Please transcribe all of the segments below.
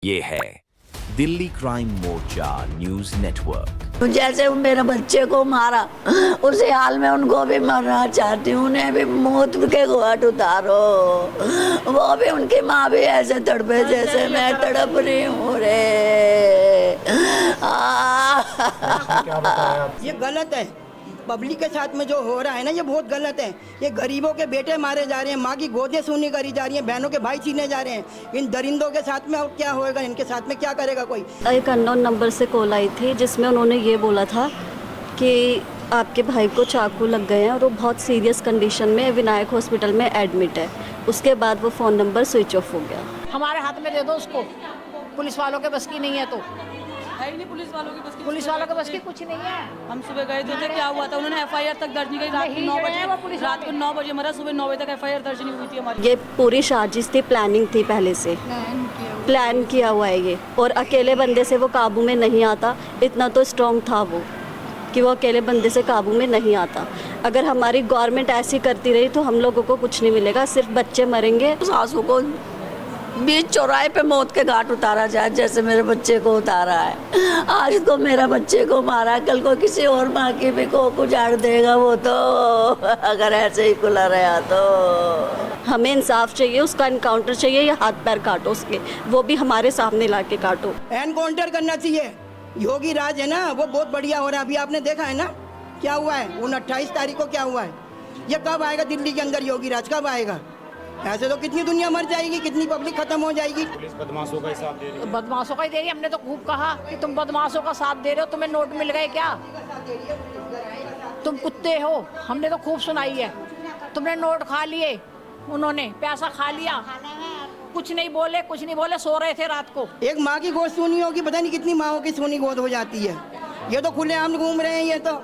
ये है दिल्ली क्राइम मोर्चा news network. जैसे मेरे बच्चे को मारा उसी हाल में उनको भी मरना चाहती हूँ, उन्हें भी मौत के घाट उतारो। वो भी उनकी माँ भी ऐसे तड़पे जैसे मैं तड़प रही हूँ रे। ये गलत है, पब्लिक के साथ में जो हो रहा है ना ये बहुत गलत है। ये गरीबों के बेटे मारे जा रहे हैं, माँ की गोदें सूनी करी जा रही हैं, बहनों के भाई छीने जा रहे हैं। इन दरिंदों के साथ में और क्या होएगा, इनके साथ में क्या करेगा कोई। एक अननोन नंबर से कॉल आई थी जिसमें उन्होंने ये बोला था कि आपके भाई को चाकू लग गए हैं और वो बहुत सीरियस कंडीशन में विनायक हॉस्पिटल में एडमिट है। उसके बाद वो फ़ोन नंबर स्विच ऑफ हो गया। हमारे हाथ में दे दो उसको, पुलिस वालों के बस की नहीं है तो है ही नहीं पुलिस वालों की बस की। पुलिस वालों के बस की कुछ नहीं है। हम सुबह गए थे, क्या हुआ था, उन्होंने एफआईआर तक दर्ज नहीं करी। रात को 9 बजे, रात को 9 बजे मरा, सुबह 9 बजे तक एफआईआर दर्ज नहीं हुई थी हमारी। ये पूरी साजिश थी, प्लानिंग थी, पहले से प्लान किया हुआ है ये। और अकेले बंदे से वो काबू में नहीं आता, इतना तो स्ट्रॉन्ग था वो कि वो अकेले बंदे से काबू में नहीं आता। अगर हमारी गवर्नमेंट ऐसी करती रही तो हम लोगों को कुछ नहीं मिलेगा, सिर्फ बच्चे मरेंगे। सासू को बीच चौराहे पे मौत के घाट उतारा जाए जैसे मेरे बच्चे को उतारा है। आज तो मेरा बच्चे को मारा, कल को किसी और माँ की भी कोख उजाड़ देगा वो तो, अगर ऐसे ही खुला रहा तो। हमें इंसाफ चाहिए, उसका एनकाउंटर चाहिए या हाथ पैर काटो उसके, वो भी हमारे सामने ला के काटो। एनकाउंटर करना चाहिए। योगी राज है ना, वो बहुत बढ़िया हो रहा है। अभी आपने देखा है ना क्या हुआ है, उन 28 तारीख को क्या हुआ है। ये कब आएगा दिल्ली के अंदर योगी राज, कब आएगा। ऐसे तो कितनी दुनिया मर जाएगी, कितनी पब्लिक खत्म हो जाएगी। पुलिस बदमाशों का हिसाब दे रही है। बदमाशों का ही दे रही है। हमने तो खूब कहा कि तुम बदमाशों का साथ दे रहे हो, तुम्हें नोट मिल गए क्या, तुम कुत्ते हो। हमने तो खूब सुनाई है, तुमने नोट खा लिए, उन्होंने पैसा खा लिया, कुछ नहीं बोले, कुछ नहीं बोले, सो रहे थे रात को। एक माँ की गोद सूनी होगी, पता नहीं कितनी माओं की सूनी गोद हो जाती है। ये तो खुलेआम घूम रहे हैं, ये तो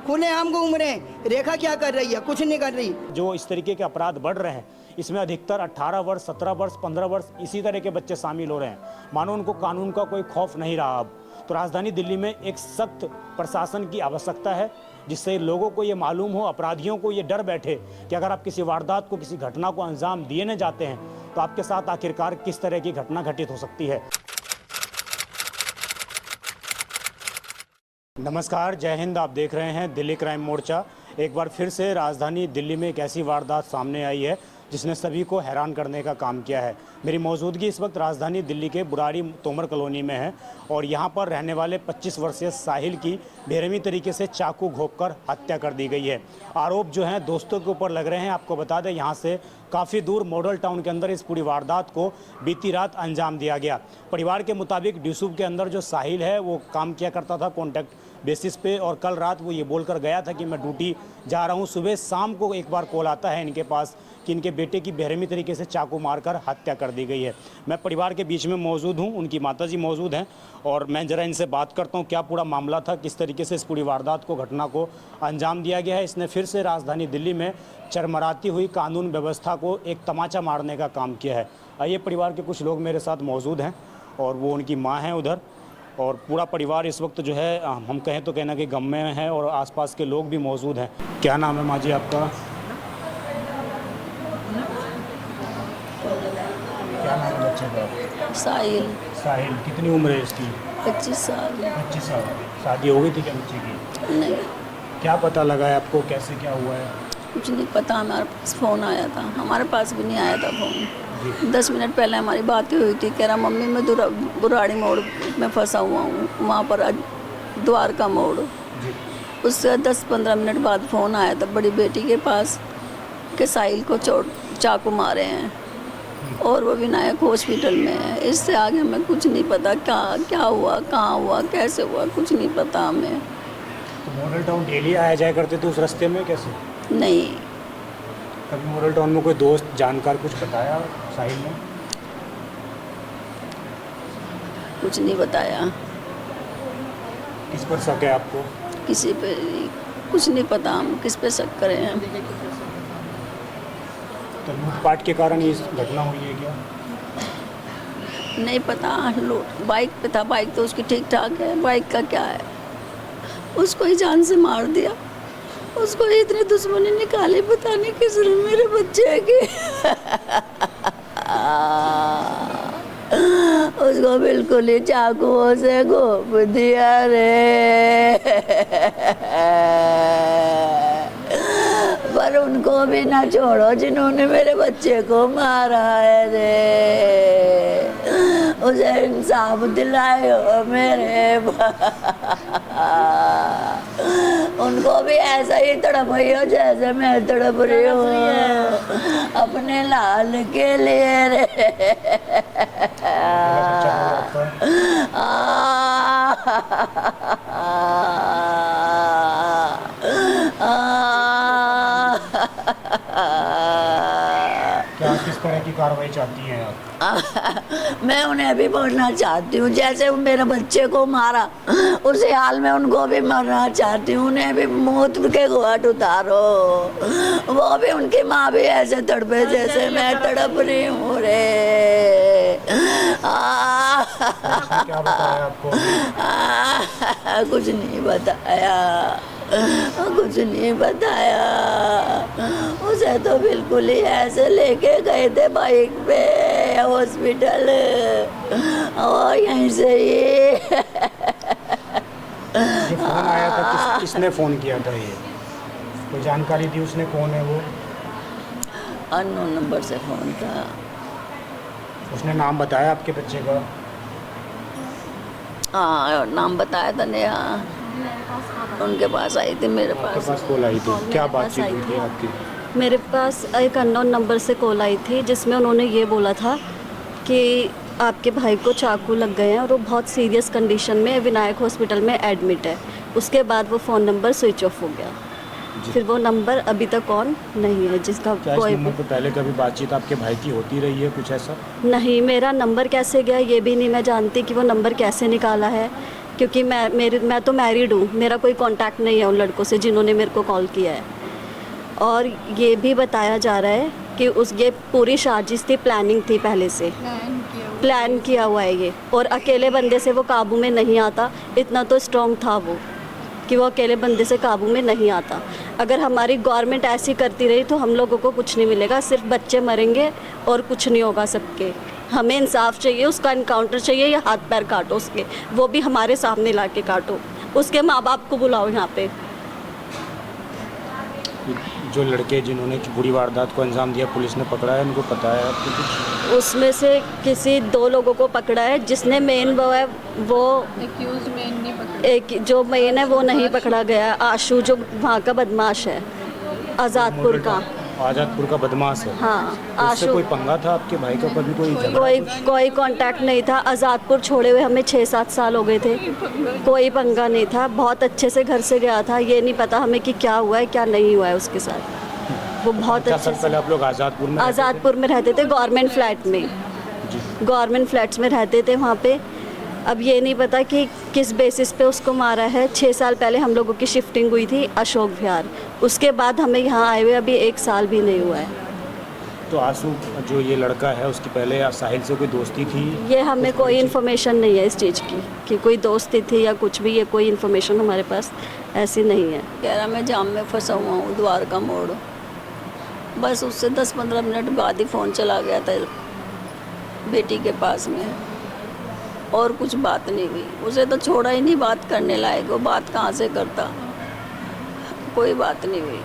खुलेआम घूम रहे हैं। रेखा क्या कर रही है, कुछ नहीं कर रही। जो इस तरीके के अपराध बढ़ रहे हैं इसमें अधिकतर 18 वर्ष, 17 वर्ष, 15 वर्ष इसी तरह के बच्चे शामिल हो रहे हैं। मानो उनको कानून का कोई खौफ नहीं रहा। अब तो राजधानी दिल्ली में एक सख्त प्रशासन की आवश्यकता है, जिससे लोगों को ये मालूम हो, अपराधियों को ये डर बैठे कि अगर आप किसी वारदात को, किसी घटना को अंजाम दिए न जाते हैं तो आपके साथ आखिरकार किस तरह की घटना घटित हो सकती है। नमस्कार, जय हिंद। आप देख रहे हैं दिल्ली क्राइम मोर्चा। एक बार फिर से राजधानी दिल्ली में एक ऐसी वारदात सामने आई है जिसने सभी को हैरान करने का काम किया है। मेरी मौजूदगी इस वक्त राजधानी दिल्ली के बुराड़ी तोमर कॉलोनी में है और यहाँ पर रहने वाले 25 वर्षीय साहिल की बेरहमी तरीके से चाकू घोंपकर हत्या कर दी गई है। आरोप जो हैं दोस्तों के ऊपर लग रहे हैं। आपको बता दें, यहाँ से काफ़ी दूर मॉडल टाउन के अंदर इस पूरी वारदात को बीती रात अंजाम दिया गया। परिवार के मुताबिक ड्यूसूफ के अंदर जो साहिल है वो काम किया करता था कॉन्टैक्ट बेसिस पे, और कल रात वो ये बोलकर गया था कि मैं ड्यूटी जा रहा हूँ। सुबह शाम को एक बार कॉल आता है इनके पास कि इनके बेटे की बेरहमी तरीके से चाकू मारकर हत्या कर दी गई है। मैं परिवार के बीच में मौजूद हूँ, उनकी माताजी मौजूद हैं और मैं ज़रा इनसे बात करता हूँ क्या पूरा मामला था, किस तरीके से इस पूरी वारदात को, घटना को अंजाम दिया गया है। इसने फिर से राजधानी दिल्ली में चरमराती हुई कानून व्यवस्था को एक तमाचा मारने का काम किया है। आइए, परिवार के कुछ लोग मेरे साथ मौजूद हैं और वो उनकी माँ हैं उधर, और पूरा परिवार इस वक्त जो है हम कहें तो कहना कि गम में है और आसपास के लोग भी मौजूद हैं। क्या नाम है माँ जी आपका? क्या नाम है बच्चे का? साहिल। साहिल। कितनी उम्र है इसकी? 25 साल। 25 साल। शादी हो गई थी क्या बच्चे की? नहीं। क्या पता लगा है आपको, कैसे क्या हुआ है? कुछ नहीं पता, हमारे पास फ़ोन आया था, हमारे पास भी नहीं आया था फ़ोन। 10 मिनट पहले हमारी बात हुई थी, कह रहा मम्मी मैं बुराड़ी मोड़ में फंसा हुआ हूँ, वहाँ पर द्वारका मोड़। उससे 10-15 मिनट बाद फ़ोन आया था बड़ी बेटी के पास कि साहिल को चाकू मारे हैं और वो विनायक हॉस्पिटल में है। इससे आगे हमें कुछ नहीं पता, क्या हुआ, कहाँ हुआ, कैसे हुआ, कुछ नहीं पता हमें। तो मॉडल टाउन डेली आया जाया करते थे उस रास्ते में, कैसे? नहीं। कभी मॉडल टाउन में कोई दोस्त जानकार कुछ बताया साहिल ने? कुछ नहीं बताया। किस पर शक है आपको? किसी पे कुछ नहीं पता, हम किस पे शक करें हैं। तो लूटपाट के कारण ये घटना हुई है क्या? नहीं पता। बाइक पे था, बाइक तो उसकी ठीक ठाक है, बाइक का क्या है, उसको ही जान से मार दिया। उसको इतनी दुश्मनी निकाली, पता नहीं किस मेरे बच्चे की। उसको बिल्कुल ही चाकुओं से घोप दिया रे। पर उनको भी ना छोड़ो जिन्होंने मेरे बच्चे को मारा है रे। उसे इंसाफ दिलायो मेरे। उनको भी ऐसा ही तड़पियो जैसे मैं तड़प रही हूँ अपने लाल के लिए रे। क्या किस तरह की कार्रवाई चाहती हैं आप? मैं उन्हें अभी बोलना चाहती हूँ जैसे वो मेरे बच्चे को मारा उसी हाल में उनको भी मरना चाहती हूँ। उन्हें भी मौत के घाट उतारो। वो भी उनकी माँ भी ऐसे तड़पे जैसे मैं तड़प रही हूँ रे। क्या बताया आपको? कुछ नहीं बताया, कुछ नहीं बताया। उसे तो बिल्कुल ही ऐसे लेके गए थे बाइक पे हॉस्पिटल और यहीं से ही फोन आया था, किसने फ़ोन किया था? ये कोई जानकारी दी उसने? कौन है वो? अननोन नंबर से फ़ोन था। उसने नाम बताया आपके बच्चे का? हाँ नाम बताया था नेहा। उनके पास आई थी, मेरे आपके पास। पास कॉल आई थी? क्या बातचीत हुई थी आपकी? मेरे पास एक अननोन नंबर से कॉल आई थी जिसमें उन्होंने ये बोला था कि आपके भाई को चाकू लग गए हैं और वो बहुत सीरियस कंडीशन में विनायक हॉस्पिटल में एडमिट है। उसके बाद वो फ़ोन नंबर स्विच ऑफ हो गया। फिर वो नंबर अभी तक ऑन नहीं है जिसका क्या कोई इस नंबर पर पहले कभी बातचीत आपके भाई की होती रही है कुछ ऐसा? नहीं। मेरा नंबर कैसे गया ये भी नहीं मैं जानती कि वो नंबर कैसे निकाला है, क्योंकि मैं तो मैरिड हूँ। मेरा कोई कांटेक्ट नहीं है उन लड़कों से जिन्होंने मेरे को कॉल किया है। और ये भी बताया जा रहा है कि ये पूरी साजिश थी, प्लानिंग थी, पहले से प्लान किया हुआ है ये। और अकेले बंदे से वो काबू में नहीं आता। इतना तो स्ट्रॉन्ग था वो कि वो अकेले बंदे से काबू में नहीं आता। अगर हमारी गवर्नमेंट ऐसी करती रही तो हम लोगों को कुछ नहीं मिलेगा, सिर्फ बच्चे मरेंगे और कुछ नहीं होगा सबके। हमें इंसाफ चाहिए, उसका इनकाउंटर चाहिए या हाथ पैर काटो उसके, वो भी हमारे सामने ला के काटो। उसके माँ बाप को बुलाओ यहाँ पे। जो लड़के जिन्होंने बुरी वारदात को अंजाम दिया पुलिस ने पकड़ा है, उनको पता है आपको कुछ? उसमें से किसी 2 लोगों को पकड़ा है। जिसने मेन वो है वो एक जो मेन है वो नहीं पकड़ा गया। आशु जो वहाँ का बदमाश है, आज़ादपुर का। आज़ादपुर का बदमाश है? हाँ उससे आशु। कोई पंगा था आपके भाई का? कभी कोई झगड़ा? कोई कांटेक्ट नहीं था। आज़ादपुर छोड़े हुए हमें 6-7 साल हो गए थे। कोई पंगा नहीं था। बहुत अच्छे से घर से गया था। ये नहीं पता हमें कि क्या हुआ है क्या नहीं हुआ है उसके साथ। वो बहुत अच्छा, अच्छे सर पहले आप लोग आज़ादपुर में रहते थे, गवर्नमेंट फ्लैट में। गवर्नमेंट फ्लैट्स में रहते थे वहाँ पे। अब ये नहीं पता कि किस बेसिस पे उसको मारा है। 6 साल पहले हम लोगों की शिफ्टिंग हुई थी अशोक विहार। उसके बाद हमें यहाँ आए हुए अभी 1 साल भी नहीं हुआ है। तो आशु जो ये लड़का है उसकी पहले साहिल से कोई दोस्ती थी? ये हमें कोई इन्फॉर्मेशन नहीं है इस चीज़ की कि कोई दोस्ती थी या कुछ भी। ये कोई इन्फॉर्मेशन हमारे पास ऐसी नहीं है। कह रहा मैं जाम में फंसा हुआ हूँ द्वारका मोड़। बस उससे 10-15 मिनट बाद ही फ़ोन चला गया था बेटी के पास में, और कुछ बात नहीं हुई। उसे तो छोड़ा ही नहीं बात करने लायक। वो बात कहाँ से करता? कोई बात नहीं हुई।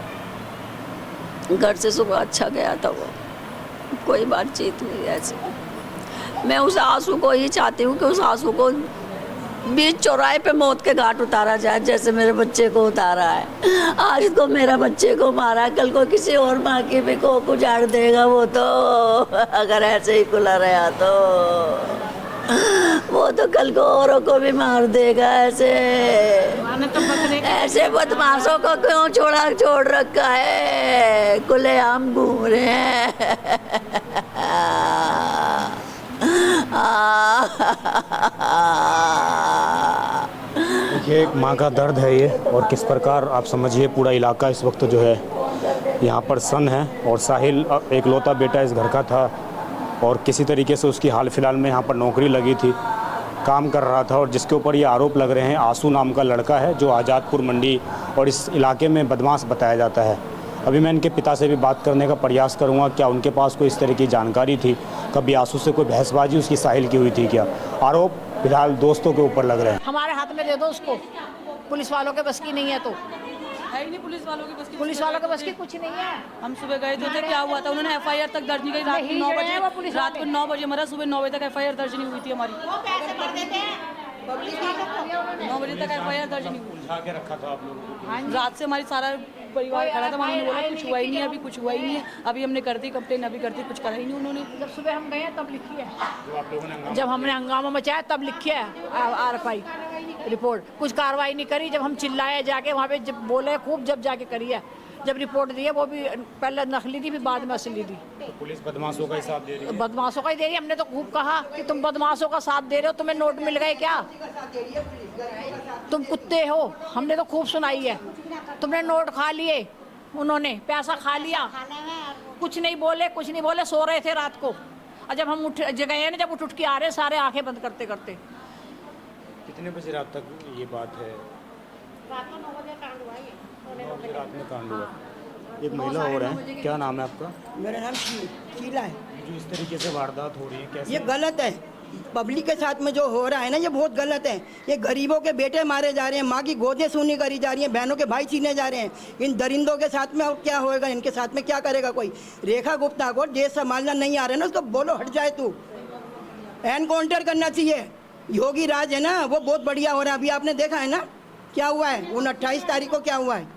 घर से सुबह अच्छा गया था वो, कोई बातचीत नहीं ऐसी। मैं उस आंसू को ही चाहती हूँ कि उस आंसू को बीच चौराहे पे मौत के घाट उतारा जाए जैसे मेरे बच्चे को उतारा है। आज तो मेरा बच्चे को मारा, कल को किसी और माँ की भी कोख उजाड़ देगा वो तो, अगर ऐसे ही खुला रहा तो। वो तो कल को औरों को भी मार देगा। ऐसे बदमाशों को क्यों छोड़ रखा है? खुलेआम घूम रहे हैं। देखिए एक माँ का दर्द है ये, और किस प्रकार आप समझिए पूरा इलाका इस वक्त जो है यहाँ पर सन है। और साहिल एक लौता बेटा इस घर का था और किसी तरीके से उसकी हाल फिलहाल में यहाँ पर नौकरी लगी थी, काम कर रहा था। और जिसके ऊपर ये आरोप लग रहे हैं, आशु नाम का लड़का है जो आज़ादपुर मंडी और इस इलाके में बदमाश बताया जाता है। अभी मैं इनके पिता से भी बात करने का प्रयास करूंगा, क्या उनके पास कोई इस तरह की जानकारी थी, कभी आंसू से कोई बहसबाजी उसकी साहिल की हुई थी क्या? आरोप फिलहाल दोस्तों के ऊपर लग रहे हैं। हमारे हाथ में दे दो उसको, पुलिस वालों के बस की नहीं है तो। है ही नहीं पुलिस वालों की बस की। पुलिस वालों के बस की कुछ नहीं है। हम सुबह गए थे, क्या हुआ था? उन्होंने FIR तक दर्ज नहीं करी। रात को 9 बजे, रात को 9 बजे मरा, सुबह 9 बजे तक FIR दर्ज नहीं हुई थी हमारी। 9 बजे तक FIR दर्ज नहीं हुई। उलझा के रखा था आप लोगों को। रात से हमारी सारा परिवार खड़ा था, उन्होंने बोला कुछ हुआ ही नहीं है, अभी कुछ हुआ ही नहीं है। अभी हमने कर दी कंप्लेन, अभी कर दी, कुछ करा ही नहीं उन्होंने। जब सुबह हम गए तब लिखी है, जो आप लोगों ने जब हमने हंगामा मचाया तब लिखी है RFI रिपोर्ट। कुछ कार्रवाई नहीं करी। जब हम चिल्लाए जाके वहाँ पे, जब बोले खूब, जब जाके करी है। जब रिपोर्ट दी है वो भी पहले नकली थी, फिर बाद में असली दी। तो पुलिस बदमाशों का ही साथ दे रही है। बदमाशों का ही दे रही है। हमने तो खूब कहा कि तुम बदमाशों का साथ दे रहे हो, तुम्हें नोट मिल गए क्या? तुम कुत्ते हो। हमने तो खूब सुनाई है। तुमने नोट खा लिए, उन्होंने पैसा खा लिया, कुछ नहीं बोले, सो रहे थे रात को। और जब हम उठ गए ना, जब उठ के आ रहे सारे आंखें बंद करते करते। कितने बजे रात तक ये बात है? रात को 9 बजे कांड हुआ ये। 9 बजे रात में कांड हुआ। एक महिला और है, क्या नाम है आपका? मेरा नाम शीला है। जो इस तरीके से वारदात हो रही है, कैसे? ये गलत है। पब्लिक के साथ में जो हो रहा है ना, ये बहुत गलत है। ये गरीबों के बेटे मारे जा रहे हैं, माँ की गोदें सूनी करी जा रही हैं, बहनों के भाई छीने जा रहे हैं। इन दरिंदों के साथ में क्या होएगा? इनके साथ में क्या करेगा कोई? रेखा गुप्ता को देश संभालना नहीं आ रहा है ना, उसको बोलो हट जाए तू। एनकाउंटर करना चाहिए। योगी राज है ना, वो बहुत बढ़िया हो रहा है। अभी आपने देखा है ना क्या हुआ है? 28 तारीख को क्या हुआ है?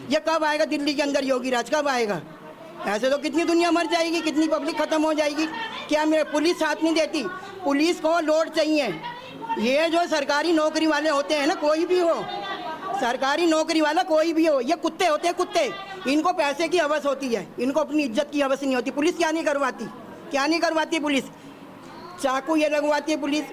ये कब आएगा दिल्ली के अंदर योगी राज? कब आएगा? ऐसे तो कितनी दुनिया मर जाएगी, कितनी पब्लिक खत्म हो जाएगी। क्या मेरे पुलिस साथ नहीं देती? पुलिस को लोड चाहिए। ये जो सरकारी नौकरी वाले होते हैं ना, कोई भी हो, सरकारी नौकरी वाला कोई भी हो, ये कुत्ते होते हैं, कुत्ते। इनको पैसे की हवस होती है, इनको अपनी इज्जत की हवस नहीं होती। पुलिस क्या नहीं करवाती पुलिस? चाकू ये लगवाती है पुलिस,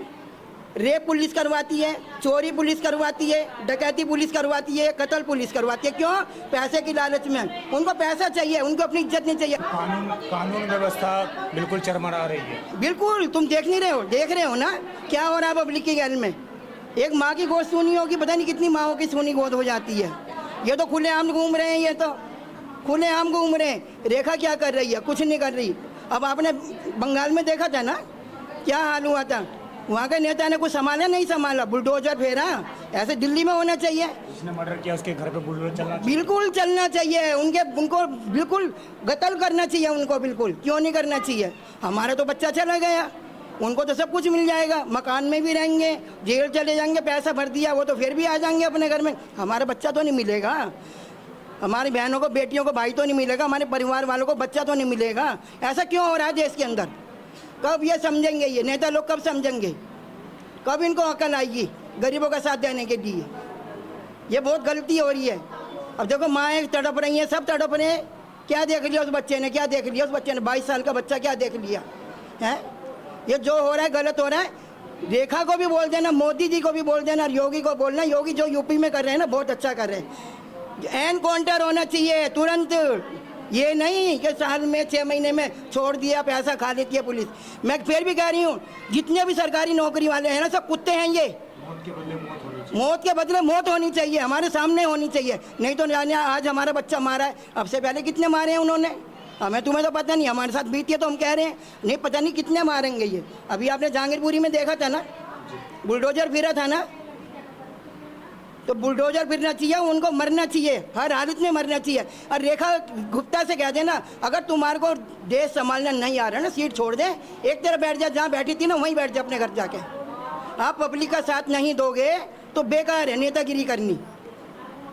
रेप पुलिस करवाती है, चोरी पुलिस करवाती है, डकैती पुलिस करवाती है, कत्ल पुलिस करवाती है। क्यों? पैसे की लालच में। उनको पैसा चाहिए, उनको अपनी इज्जत नहीं चाहिए। कानून व्यवस्था बिल्कुल चरमरा रही है। बिल्कुल, तुम देख रहे हो ना क्या हो रहा है पब्लिक के घर में। एक माँ की गोद सूनी होगी, पता नहीं कितनी माँओं की सूनी गोद हो जाती है। ये तो खुलेआम घूम रहे हैं, ये तो खुलेआम घूम रहे हैं। रेखा क्या कर रही है? कुछ नहीं कर रही। अब आपने बंगाल में देखा था ना क्या हाल हुआ था? वहाँ के नेता ने कुछ संभाला नहीं संभाला, बुलडोजर फेरा। ऐसे दिल्ली में होना चाहिए। जिसने मर्डर किया उसके घर पे बुलडोजर चलना चाहिए। बिल्कुल चलना चाहिए। उनको बिल्कुल कत्ल करना चाहिए उनको। बिल्कुल क्यों नहीं करना चाहिए? हमारा तो बच्चा चला गया, उनको तो सब कुछ मिल जाएगा, मकान में भी रहेंगे, जेल चले जाएंगे, पैसा भर दिया वो तो फिर भी आ जाएंगे अपने घर में। हमारा बच्चा तो नहीं मिलेगा, हमारी बहनों को, बेटियों को भाई तो नहीं मिलेगा, हमारे परिवार वालों को बच्चा तो नहीं मिलेगा। ऐसा क्यों हो रहा है देश के अंदर? कब ये समझेंगे? ये नेता लोग कब समझेंगे? कब इनको अकल आएगी गरीबों का साथ देने के लिए? ये बहुत गलती हो रही है। अब देखो माएँ तड़प रही हैं, सब तड़प रहे हैं। क्या देख लिया उस बच्चे ने? क्या देख लिया उस बच्चे ने? 22 साल का बच्चा क्या देख लिया है? ये जो हो रहा है गलत हो रहा है। रेखा को भी बोल देना, मोदी जी को भी बोल देना, योगी को बोलना। योगी जो यूपी में कर रहे हैं ना, बहुत अच्छा कर रहे हैं। एनकाउंटर होना चाहिए तुरंत। ये नहीं कि साल में 6 महीने में छोड़ दिया, पैसा खा लेती है पुलिस। मैं फिर भी कह रही हूँ, जितने भी सरकारी नौकरी वाले हैं ना, सब कुत्ते हैं ये। मौत के बदले मौत होनी चाहिए, हमारे सामने होनी चाहिए। नहीं तो जाने आज हमारा बच्चा मारा है, अब से पहले कितने मारे हैं उन्होंने? हमें तुम्हें तो पता नहीं, हमारे साथ बीती है तो हम कह रहे हैं। नहीं पता नहीं कितने मारेंगे ये। अभी आपने जहांगीरपुरी में देखा था ना, बुलडोजर फिरा था ना, तो बुलडोजर फिरना चाहिए, उनको मरना चाहिए, हर हालत में मरना चाहिए। और रेखा गुप्ता से कह देना, अगर तुम्हारे को देश संभालना नहीं आ रहा ना, सीट छोड़ दे, एक तरफ बैठ जा, जहाँ बैठी थी ना वहीं बैठ जा अपने घर जाके। आप पब्लिक का साथ नहीं दोगे तो बेकार है नेतागिरी करनी।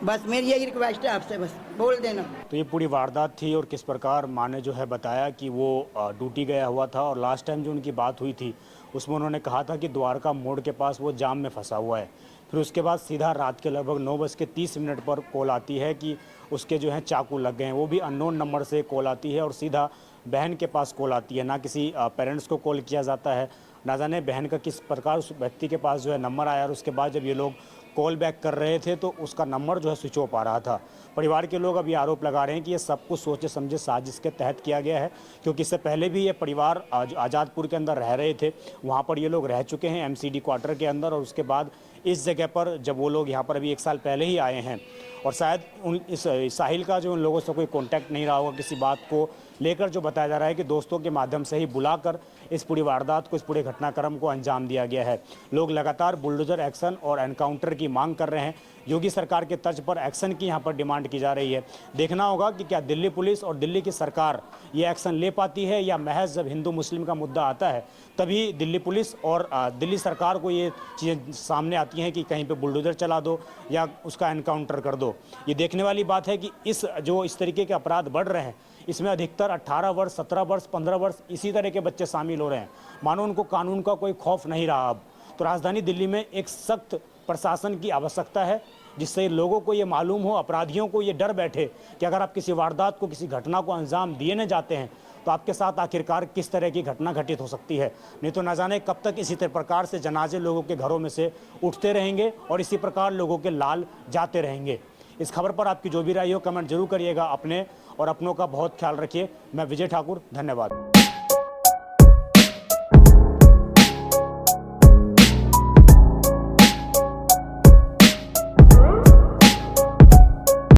बस मेरी यही रिक्वेस्ट है आपसे, बस बोल देना। तो ये पूरी वारदात थी और किस प्रकार माँ ने जो है बताया कि वो ड्यूटी गया हुआ था और लास्ट टाइम जो उनकी बात हुई थी उसमें उन्होंने कहा था कि द्वारका मोड़ के पास वो जाम में फंसा हुआ है। फिर उसके बाद सीधा रात के लगभग 9:30 पर कॉल आती है कि उसके जो है चाकू लग गए हैं। वो भी अननोन नंबर से कॉल आती है और सीधा बहन के पास कॉल आती है। ना किसी पेरेंट्स को कॉल किया जाता है, ना जाने बहन का किस प्रकार उस व्यक्ति के पास जो है नंबर आया। और उसके बाद जब ये लोग कॉल बैक कर रहे थे तो उसका नंबर जो है स्विच ऑफ आ रहा था। परिवार के लोग अभी आरोप लगा रहे हैं कि ये सब कुछ सोचे समझे साजिश के तहत किया गया है, क्योंकि इससे पहले भी ये परिवार आज़ादपुर के अंदर रह रहे थे, वहाँ पर ये लोग रह चुके हैं MCD क्वार्टर के अंदर। और उसके बाद इस जगह पर जब वो लोग यहाँ पर अभी 1 साल पहले ही आए हैं और शायद इस साहिल का जो उन लोगों से कोई कॉन्टैक्ट नहीं रहा होगा किसी बात को लेकर जो बताया जा रहा है कि दोस्तों के माध्यम से ही बुलाकर इस पूरी वारदात को, इस पूरे घटनाक्रम को अंजाम दिया गया है। लोग लगातार बुलडोजर एक्शन और एनकाउंटर की मांग कर रहे हैं। योगी सरकार के तर्ज पर एक्शन की यहाँ पर डिमांड की जा रही है। देखना होगा कि क्या दिल्ली पुलिस और दिल्ली की सरकार ये एक्शन ले पाती है या महज जब हिंदू मुस्लिम का मुद्दा आता है तभी दिल्ली पुलिस और दिल्ली सरकार को ये चीज़ें सामने आती हैं कि कहीं पे बुलडोजर चला दो या उसका एनकाउंटर कर दो। ये देखने वाली बात है कि इस तरीके के अपराध बढ़ रहे हैं, इसमें अधिकतर 18 वर्ष, 17 वर्ष, 15 वर्ष इसी तरह के बच्चे शामिल हो रहे हैं। मानो उनको कानून का कोई खौफ नहीं रहा। अब तो राजधानी दिल्ली में एक सख्त प्रशासन की आवश्यकता है, जिससे लोगों को ये मालूम हो, अपराधियों को ये डर बैठे कि अगर आप किसी वारदात को, किसी घटना को अंजाम दिए न जाते हैं तो आपके साथ आखिरकार किस तरह की घटना घटित हो सकती है। नहीं तो न जाने कब तक इसी प्रकार से जनाजे लोगों के घरों में से उठते रहेंगे और इसी प्रकार लोगों के लाल जाते रहेंगे। इस खबर पर आपकी जो भी राय हो कमेंट जरूर करिएगा। अपने और अपनों का बहुत ख्याल रखिए। मैं विजय ठाकुर, धन्यवाद।